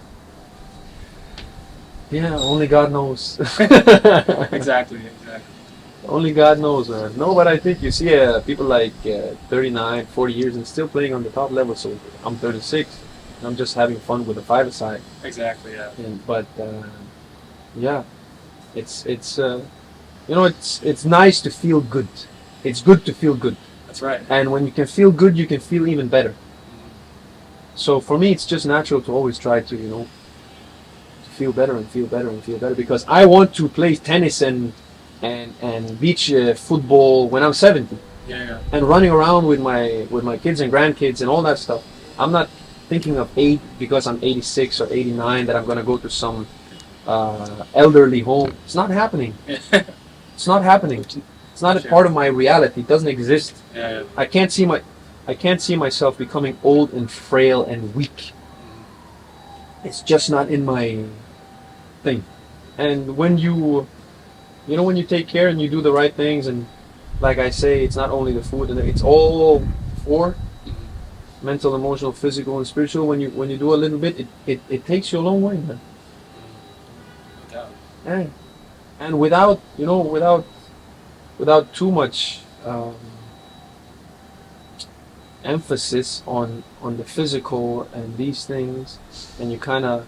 Yeah, only God knows. Exactly. Only God knows, man. No, but I think you see people like 39, 40 years and still playing on the top level. So I'm 36. And I'm just having fun with the five-a-side. Exactly. Yeah. But yeah, it's it's nice to feel good. It's good to feel good. That's right. And when you can feel good, you can feel even better. So for me, it's just natural to always try to to feel better and feel better and feel better, because I want to play tennis and beach football when I'm 70. Yeah. And running around with my kids and grandkids and all that stuff. I'm not thinking of because I'm 86 or 89 that I'm going to go to some elderly home. It's not happening. It's not happening. It's not a part of my reality. It doesn't exist. Yeah. I can't see myself becoming old and frail and weak. It's just not in my thing. And when when you take care and you do the right things, and like I say, it's not only the food, and it's all four: mental, emotional, physical, and spiritual. When you do a little bit, it takes you a long way, man. Yeah. And without too much emphasis on the physical and these things, and you kind of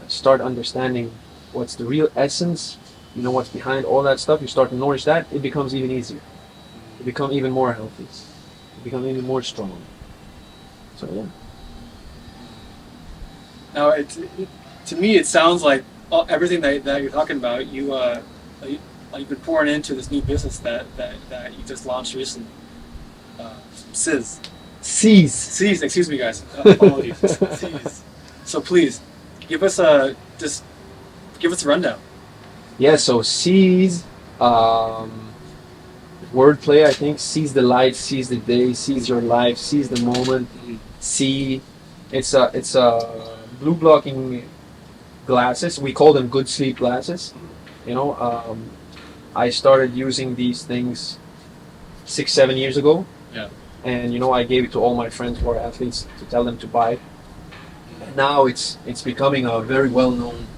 start understanding what's the real essence, what's behind all that stuff. You start to nourish that, it becomes even easier. You become even more healthy. You become even more strong. So yeah. Now, to me, it sounds like everything that you're talking about, you've been pouring into this new business that you just launched recently. Seas. Excuse me, guys. Apologies. Seas. So please, give us a rundown. Yeah. So Seas, wordplay. I think seize the light, seize the day, seize your life, seize the moment. See, it's a blue blocking glasses. We call them good sleep glasses. I started using these things 6-7 years ago. Yeah. And I gave it to all my friends who are athletes to tell them to buy it. And now it's becoming a very well known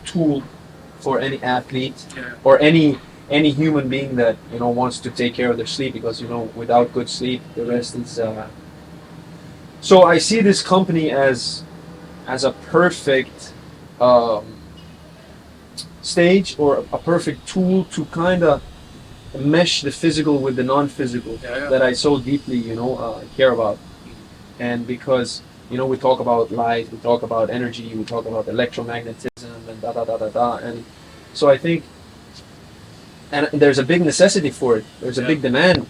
tool for any athlete or any human being that wants to take care of their sleep, because without good sleep the rest is so I see this company as a perfect stage, or a perfect tool to kind of mesh the physical with the non-physical that I so deeply care about. And because we talk about light, we talk about energy, we talk about electromagnetism and and so I think, and there's a big necessity for it. There's a big demand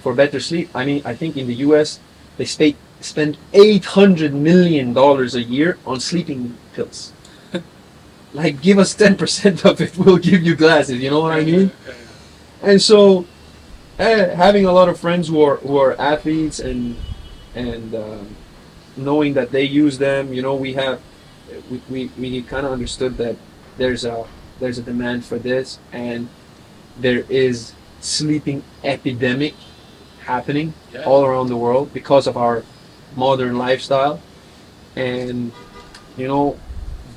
for better sleep. I mean, I think in the US they spend $800 million a year on sleeping pills. Like, give us 10% of it, we'll give you glasses. You know what I mean? And so, having a lot of friends who are athletes and knowing that they use them, we kind of understood that there's a demand for this, and there is sleeping epidemic happening all around the world because of our modern lifestyle. And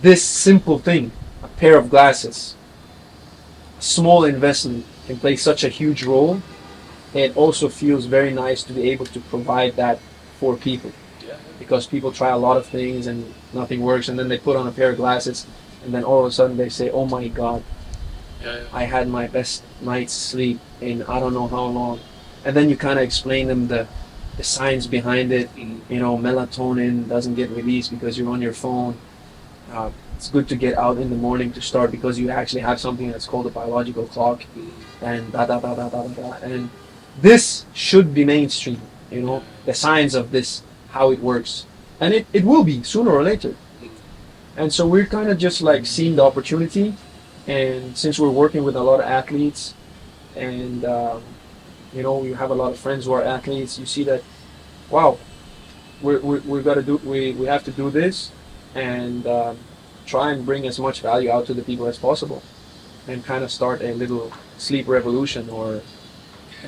this simple thing, a pair of glasses, a small investment, can play such a huge role. It also feels very nice to be able to provide that for people, because people try a lot of things and nothing works, and then they put on a pair of glasses, and then all of a sudden they say, oh my God, I had my best night's sleep in I don't know how long. And then you kind of explain them the science behind it. Melatonin doesn't get released because you're on your phone. It's good to get out in the morning to start, because you actually have something that's called a biological clock, and and this should be mainstream. The science of this, how it works, and it will be sooner or later. And so we're kind of just like seeing the opportunity, and since we're working with a lot of athletes, and you have a lot of friends who are athletes, you see that, wow, we have to do this, and try and bring as much value out to the people as possible. and kind of start a little sleep revolution, or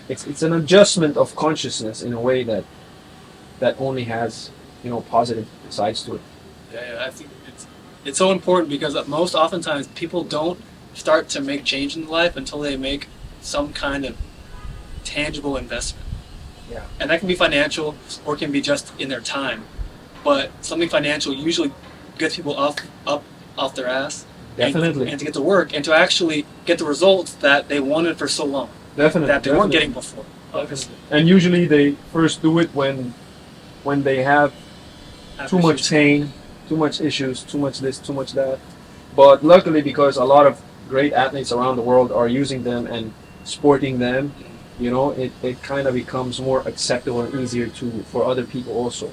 it's an adjustment of consciousness in a way that only has positive sides to it. Yeah, I think it's so important because most oftentimes people don't start to make change in life until they make some kind of tangible investment. Yeah. And that can be financial or it can be just in their time. But something financial usually gets people off their ass. Definitely. And to get to work and to actually get the results that they wanted for so long. Definitely. That they weren't getting before. Obviously. And usually they first do it when they have too much pain, too much issues, too much this, too much that. But luckily, because a lot of great athletes around the world are using them and sporting them, it kind of becomes more acceptable and easier for other people also.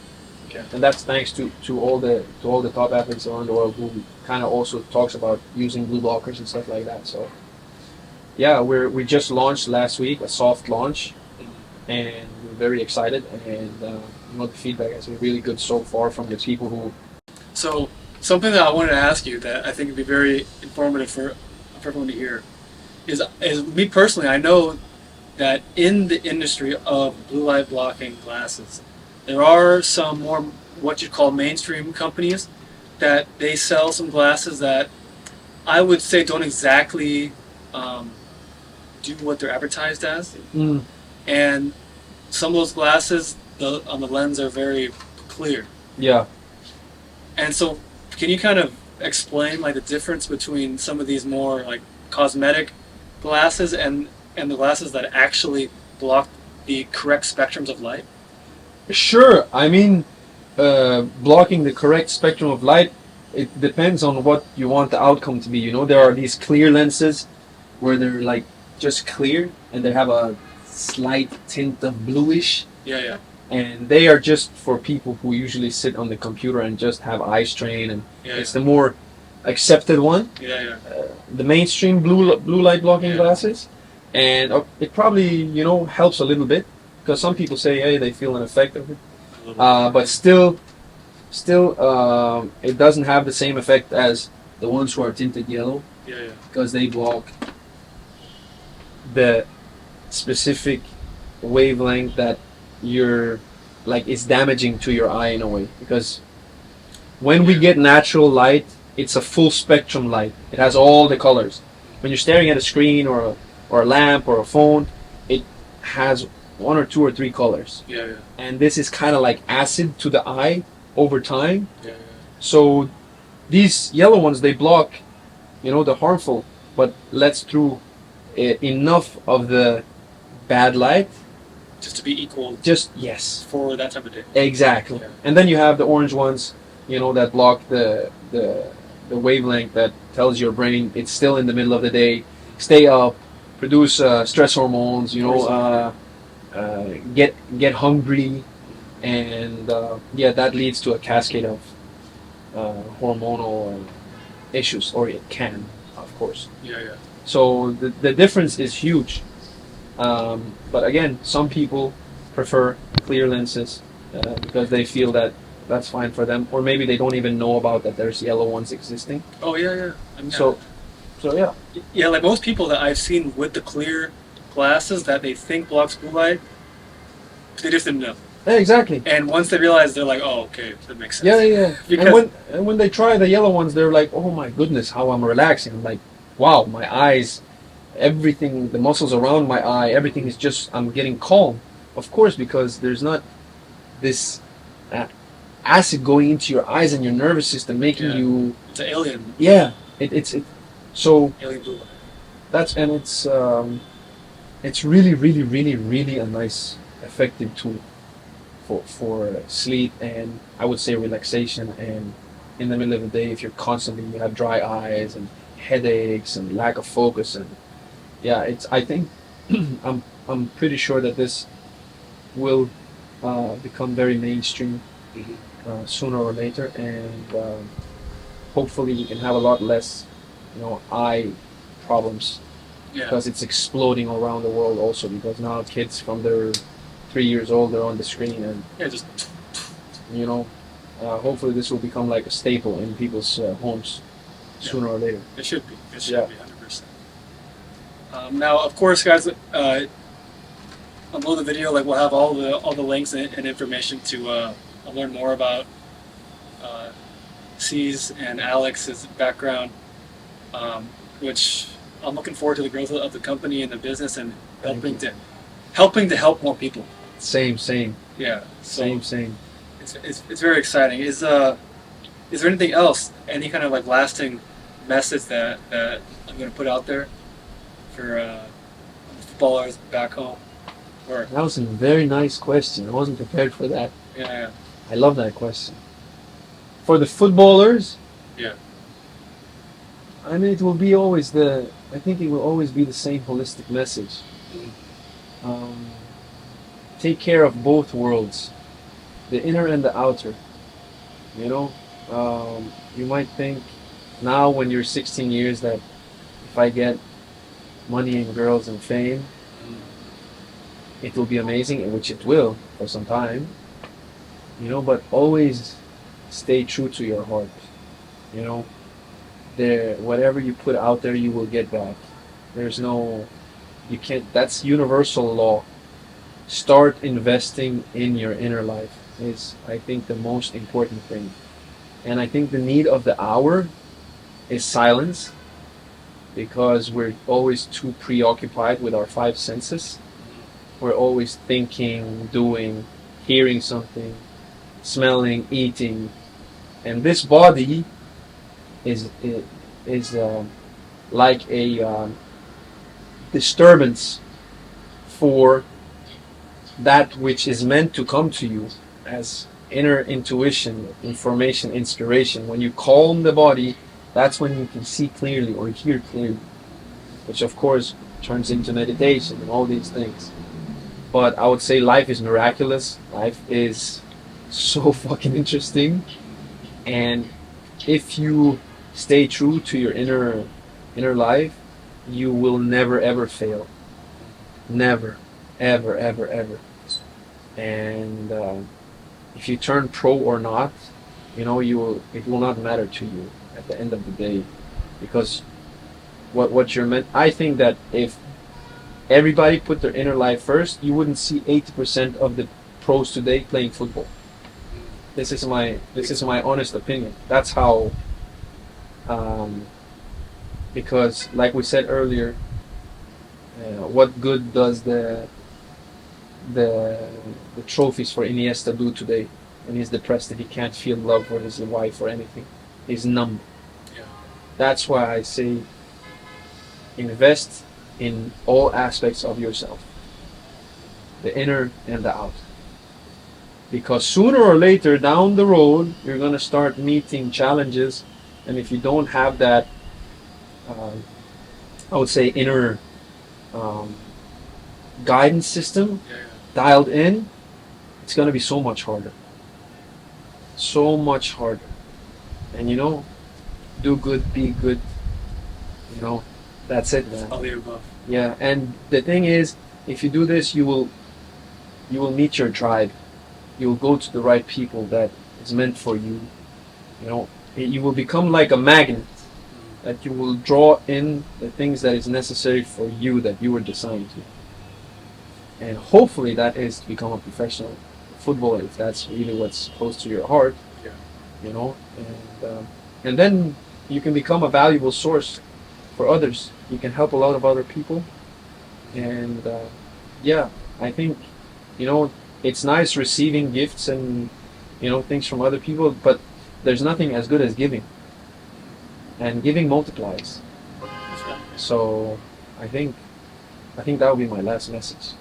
Okay. And that's thanks to all the top athletes around the world who kind of also talks about using blue blockers and stuff like that. So yeah, we just launched last week, a soft launch, and we're very excited. And the feedback has been really good so far from the people who. So something that I wanted to ask you that I think would be very informative for everyone to hear is me personally. I know that in the industry of blue light blocking glasses, there are some more what you'd call mainstream companies that they sell some glasses that I would say don't exactly do what they're advertised as. Mm. And some of those glasses on the lens are very clear. Yeah. And so can you kind of explain like the difference between some of these more like cosmetic glasses and the glasses that actually block the correct spectrums of light? Sure. I mean, blocking the correct spectrum of light, it depends on what you want the outcome to be. There are these clear lenses where they're like just clear and they have a slight tint of bluish. Yeah. And they are just for people who usually sit on the computer and just have eye strain, and it's the more accepted one. Yeah. The mainstream blue light blocking glasses, and it probably helps a little bit because some people say, hey, they feel an effect of it, but still, it doesn't have the same effect as the ones who are tinted yellow. Yeah. Because they block the specific wavelength that it's damaging to your eye in a way. Because when we get natural light, it's a full spectrum light. It has all the colors. When you're staring at a screen or a lamp or a phone, it has 1 or 2 or 3 colors. Yeah. And this is kind of like acid to the eye over time. Yeah. So these yellow ones, they block, the harmful, but lets through enough of the bad light. Just to be equal. Yes. For that type of day. Exactly. Yeah. And then you have the orange ones, that block the wavelength that tells your brain it's still in the middle of the day. Stay up, produce stress hormones, get hungry, and that leads to a cascade of hormonal issues, or it can, of course. Yeah. So the difference is huge. But again, some people prefer clear lenses because they feel that that's fine for them, or maybe they don't even know about that there's yellow ones existing. Oh yeah. I mean, so yeah. Yeah, like most people that I've seen with the clear glasses that they think blocks blue light, they just didn't know. Yeah, exactly. And once they realize, they're like, oh, okay, that makes sense. Yeah. Because and when they try the yellow ones, they're like, oh my goodness, how I'm relaxing. I'm like, wow, my eyes, everything, the muscles around my eye, everything is just, I'm getting calm. Of course, because there's not this acid going into your eyes and your nervous system, making you. It's an alien. Yeah, so. Alien blue light. It's really, really, really, really a nice, effective tool for sleep and I would say relaxation, and in the middle of the day if you're constantly, you have dry eyes and headaches and lack of focus, and I think I'm pretty sure that this will become very mainstream sooner or later, and hopefully we can have a lot less eye problems. Because it's exploding all around the world also, because now kids from their 3 years old, they're on the screen, and hopefully this will become like a staple in people's homes sooner or later. It should be. It should be 100%. Now, of course, guys, below the video, like we'll have all the links and information to learn more about C's and Alex's background, which I'm looking forward to the growth of the company and the business and helping to help more people. Same. Yeah. So Same. It's very exciting. Is there anything else? Any kind of like lasting message that I'm going to put out there for footballers back home? Or That was a very nice question. I wasn't prepared for that. yeah. I love that question. For the footballers, Yeah. I mean, it will be always I think it will always be the same holistic message. Take care of both worlds, the inner and the outer. You know, you might think now when you're 16 years that if I get money and girls and fame, it will be amazing, which it will for some time. You know, but always stay true to your heart. You know, whatever you put out there, you will get back. You can't. That's universal law. Start investing in your inner life is, I think, the most important thing. And I think the need of the hour is silence, because we're always too preoccupied with our five senses. We're always thinking, doing, hearing something, smelling, eating, and this body is like a disturbance for that which is meant to come to you as inner intuition, information, inspiration. When you calm the body, that's when you can see clearly or hear clearly, which of course turns into meditation and all these things. But I would say life is miraculous. Life is so fucking interesting, and if you stay true to your inner life, you will never ever fail. Never, ever. And if you turn pro or not, you know, it will not matter to you at the end of the day, because what you're meant. I think that if everybody put their inner life first, you wouldn't see 80% of the pros today playing football. This is my honest opinion. That's how. Because, like we said earlier, what good does the trophies for Iniesta do today when he's depressed and he can't feel love for his wife or anything? He's numb. Yeah. That's why I say invest in all aspects of yourself, the inner and the outer. Because sooner or later down the road, you're going to start meeting challenges, and if you don't have that, I would say, inner guidance system dialed in, it's going to be so much harder. So much harder. And you know, do good, be good. You know, that's it, man. All the above. Yeah, and the thing is, if you do this, you will meet your tribe. You will go to the right people that is meant for you. You know, you will become like a magnet, that you will draw in the things that is necessary for you, that you were designed to. And hopefully that is to become a professional footballer, if that's really what's close to your heart. Yeah. You know, and then you can become a valuable source for others. You can help a lot of other people. And yeah, I think, you know, it's nice receiving gifts and, you know, things from other people, but there's nothing as good as giving. And giving multiplies. That's right. So I think that would be my last message.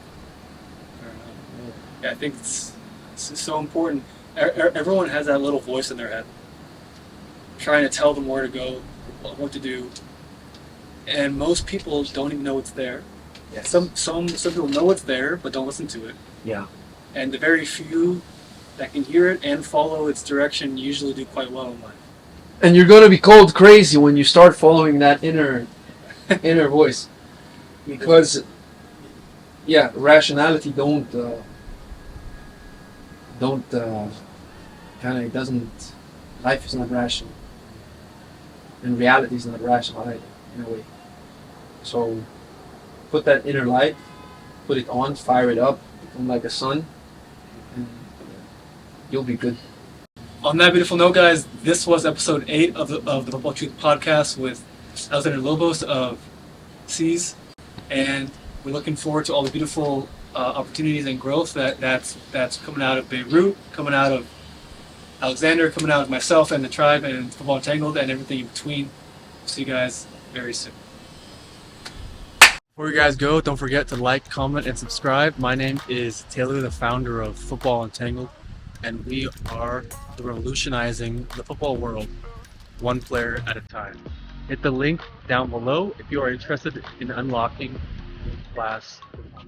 Fair enough. Yeah, I think it's so important. Everyone has that little voice in their head, trying to tell them where to go, what to do, and most people don't even know it's there. Yes. Some people know it's there, but don't listen to it. Yeah. And the very few that can hear it and follow its direction usually do quite well in life. And you're gonna be called crazy when you start following that inner voice, because yeah, rationality don't kind of doesn't. Life is not rational, and reality is not rational either, in a way. So put that inner light, put it on, fire it up, become like a sun, and you'll be good. On that beautiful note, guys, this was episode 8 of the Football Truth podcast with Alexander Lobos of Seas, and we're looking forward to all the beautiful opportunities and growth that's coming out of Beirut, coming out of Alexander, coming out of myself and the tribe and Football Entangled and everything in between. See you guys very soon. Before you guys go, don't forget to like, comment, and subscribe. My name is Taylor, the founder of Football Entangled, and we are revolutionizing the football world one player at a time. Hit the link down below if you are interested in unlocking class performance.